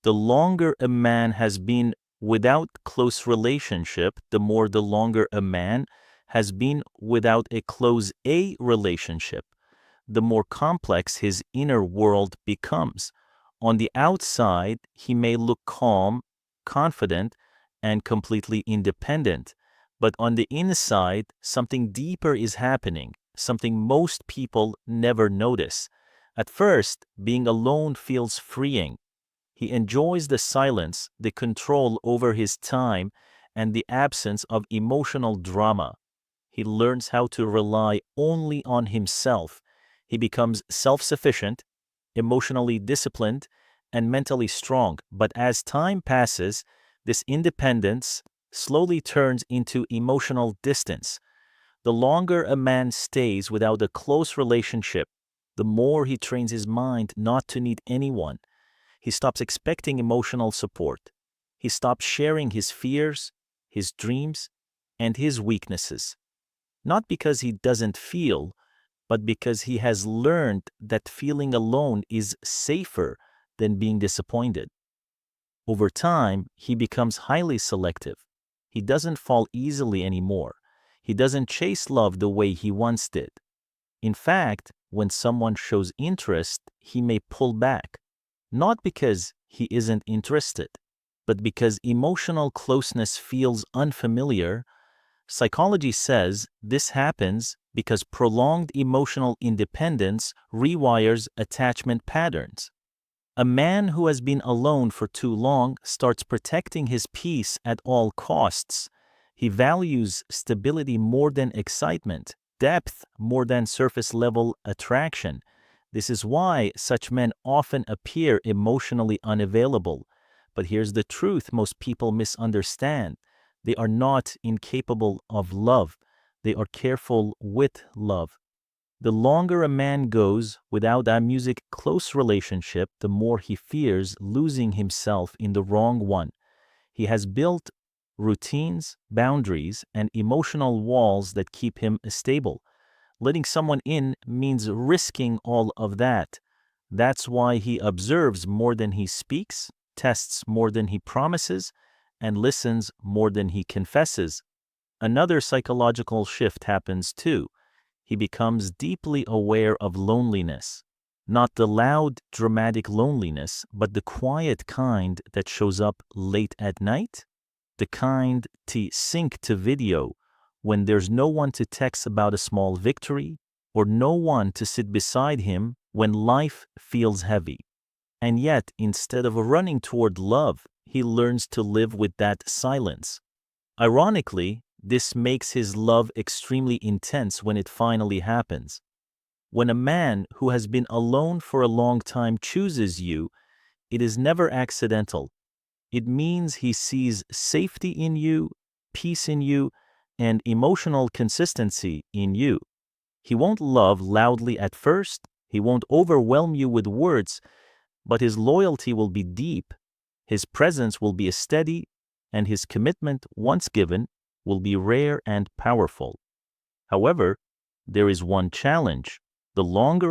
The longer a man has been without close relationship, the more the longer a man has been without a close A relationship, the more complex his inner world becomes. On the outside, he may look calm, confident, and completely independent. But on the inside, something deeper is happening, something most people never notice. At first, being alone feels freeing. He enjoys the silence, the control over his time, and the absence of emotional drama. He learns how to rely only on himself. He becomes self-sufficient, emotionally disciplined, and mentally strong. But as time passes, this independence slowly turns into emotional distance. The longer a man stays without a close relationship, the more he trains his mind not to need anyone. He stops expecting emotional support. He stops sharing his fears, his dreams, and his weaknesses. Not because he doesn't feel, but because he has learned that feeling alone is safer than being disappointed. Over time, he becomes highly selective. He doesn't fall easily anymore. He doesn't chase love the way he once did. In fact, when someone shows interest, he may pull back, not because he isn't interested, but because emotional closeness feels unfamiliar. Psychology says this happens because prolonged emotional independence rewires attachment patterns. A man who has been alone for too long starts protecting his peace at all costs. He values stability more than excitement, depth more than surface-level attraction. This is why such men often appear emotionally unavailable. But here's the truth most people misunderstand. They are not incapable of love. They are careful with love. The longer a man goes without a close relationship, the more he fears losing himself in the wrong one. He has built routines, boundaries, and emotional walls that keep him stable. Letting someone in means risking all of that. That's why he observes more than he speaks, tests more than he promises, and listens more than he confesses. Another psychological shift happens too. He becomes deeply aware of loneliness. Not the loud, dramatic loneliness, but the quiet kind that shows up late at night. The kind to sync to video when there's no one to text about a small victory, or no one to sit beside him when life feels heavy. And yet, instead of running toward love, he learns to live with that silence. Ironically, this makes his love extremely intense when it finally happens. When a man who has been alone for a long time chooses you, it is never accidental. It means he sees safety in you, peace in you, and emotional consistency in you. He won't love loudly at first, he won't overwhelm you with words, but his loyalty will be deep, his presence will be steady, and his commitment, once given, will be rare and powerful. However, there is one challenge. The longer